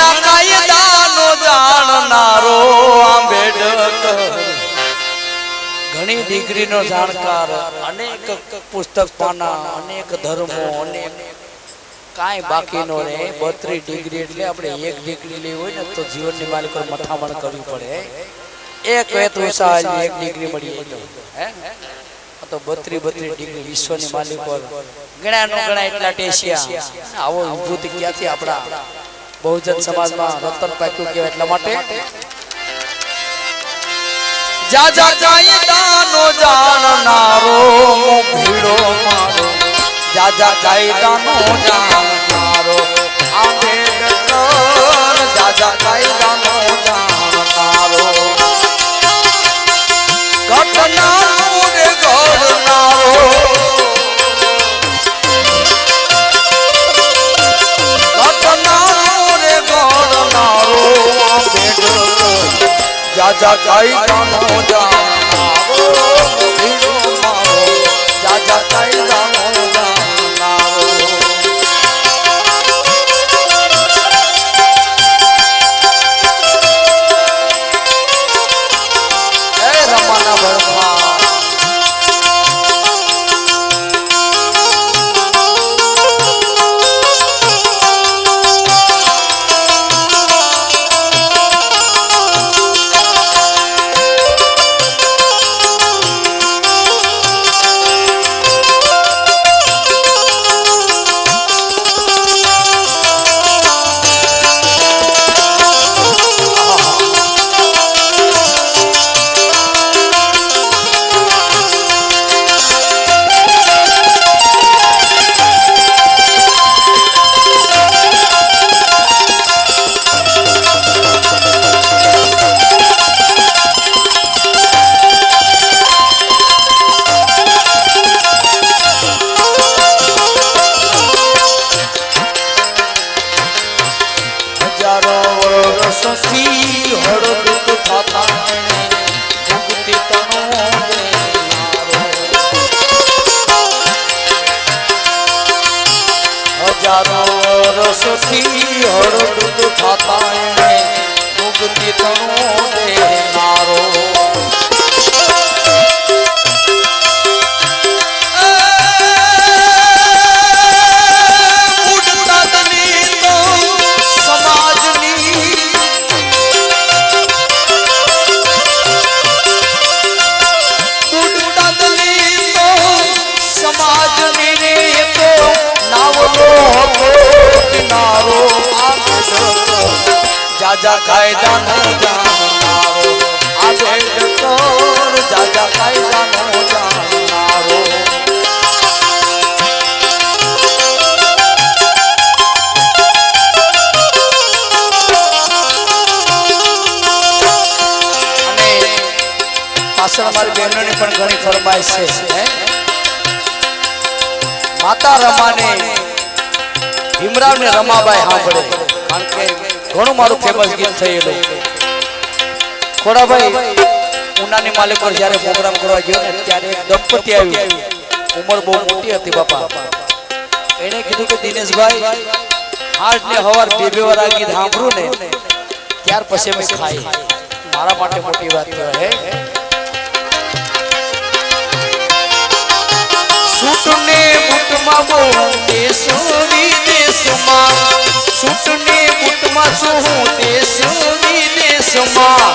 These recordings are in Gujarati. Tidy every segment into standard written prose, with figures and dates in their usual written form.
ઘણા કાયદાનો જાણનારો આંબેડકર, ઘણી ડિગ્રીનો જાણકાર, અનેક પુસ્તક પાના, અનેક ધર્મો, અનેક કાંઈ બાકી નો રહે. 32 ડિગ્રી એટલે આપણે 1 ડિગ્રી લેવી હોય ને તો જીવનની માલિકો મથામણ કરવી પડે. એક વેતુસાલ 1 ડિગ્રી મળી હે તો 32 ડિગ્રી વિશ્વની માલિકો ગણ્યા નો ગણાય એટલા ટેશિયા. આવો વિભૂતિ ક્યાંથી આપણા બહુજન સમાજમાં રતન પાક્યું કહેવાય. એટલા માટે જાજા કાયદાનો જાણનારો ભીડો મારો, જાજા કાયદાનો જાણનારો આંબેડકર, જાજા કાયદાનો જાણનારો ઘટનાનો રે ઘડનારો, ઘટનાનો રે ઘડનારો આંબેડકર, જાજા કાયદાનો જાણનારો ભીડો મારો, જાજા કાયદાનો જાણનારો. હે રમાના ભરવા રસથી હળદૂત થતા એને મુક્તિ તણો દેનારો. જાજા કાયદાનો જાણનારો આંબેડકર, જાજા કાયદાનો જાણનારો. અને પાછળ મારી બહેનોની પણ ઘણી ફરમાઈશ છે. માતા રમાને ભીમરાવને રમાબાઈ સાંભળે, કારણ કે ઘણું મારું ફેમસ ગીત થયેલું. ખોડાભાઈ ઉનાની માલિકો જ્યારે પ્રોગ્રામ કરવા ગયો ને ત્યારે એક દંપતિ આવ્યું, ઉંમર બહુ મોટી હતી બાપા. એને કીધું કે દિનેશભાઈ આજ ને હવાર 2-2 વાર આ ગીત સાંભળું ને ત્યાર પછી મેં ખાઈ. મારા માટે મોટી વાત કહેવાય. સૂટને બૂટમાં બહુ દેશો વિદેશમાં, સૂટને બૂટમાં છું દેશ વિદેશમાં,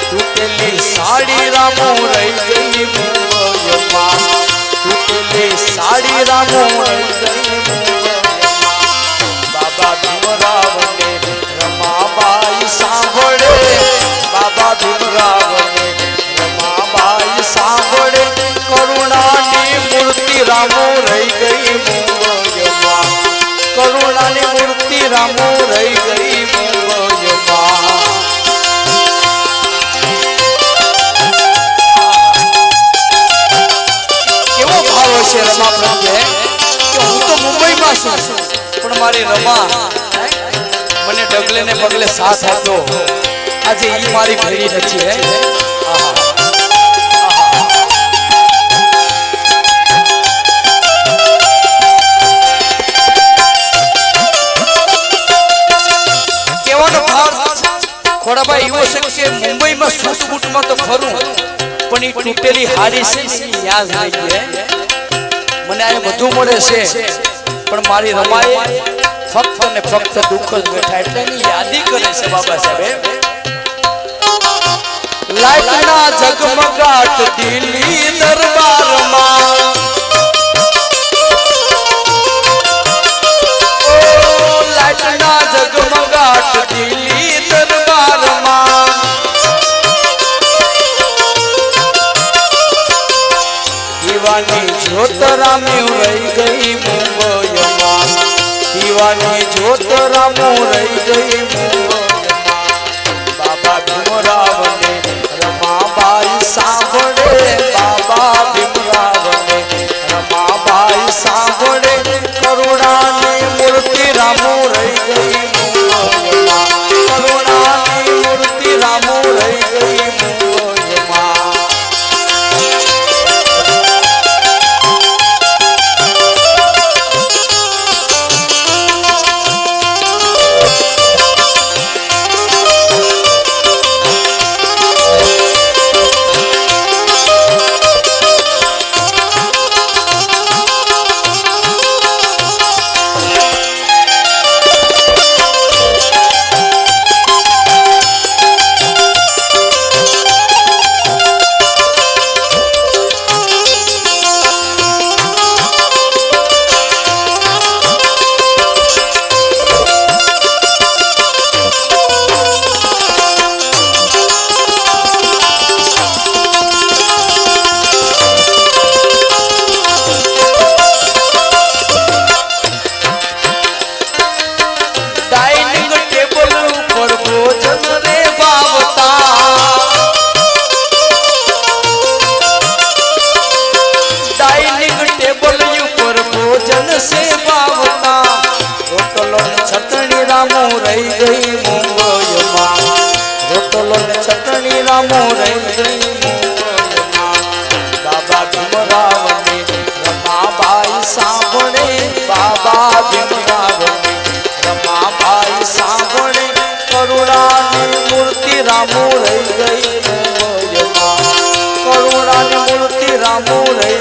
તૂટેલી સાડી રામો રહી ગઈ મુંબઈમાં, તૂટેલી સાડી રામો રહી ગઈ મુંબઈમાં. બાબા ભીમરાવને રમાબાઈ સાંભળે, બાબા ભીમરાવને રમાબાઈ સાંભળે, કરુણાની મૂર્તિ રામો રહી ગઈ મુંબઈમાં, કરુણાની મૂર્તિ રામો રહી ગઈ મુંબઈમાં. કેવો ભાવ છે રમા પ્રત્યે કે હું તો મુંબઈમાં છું પણ મારી રમા મને ડગલે ને પગલે સાથ આપ્યો. આજે ઈ મારી ભેરી નથી. હે બરાબર એવો છે કે મુંબઈમાં સુટબૂટમાં તો ખરું પણ એ તૂટેલી હારી છે ને યાદ રહી ગઈ મને આ બધું મળે છે પણ મારી રમાએ ફક્ત ને ફક્ત દુઃખ જ બેઠા એટલે એની યાદી કરે છે બાબા સાહેબ લાઈટના ઝગમગાટ દિલ્હી દરબારમાં લાઈટના ઝગમગાટ દિલ્હી દરબારમાં દીવાની જ્યોત રામી રહી ગઈ મુંબઈમાં દીવાની જ્યોત રામો રહી ગઈ મુંબઈમાં બાબા ભીમરાવને રમાબાઈ સાંભળે બાબા ભીમરાવને રમાબાઈ સાંભળે કરુણાની મૂર્તિ રામો રહી ગઈ મુંબઈમાં કરુણાની મૂર્તિ રામો રહી ગઈ મુંબઈમાં રહી ગઈ મુંબઈમાં રોટલો ને ચટણી રામો રહી ગઈ મુંબઈમાં બાબા ભીમરાવને રમાબાઈ સાંભળે બાબા ભીમરાવને રમાબાઈ સાંભળે કરુણાની મૂર્તિ રામો રહી ગઈ મુંબઈમાં કરુણાની મૂર્તિ રામો રહી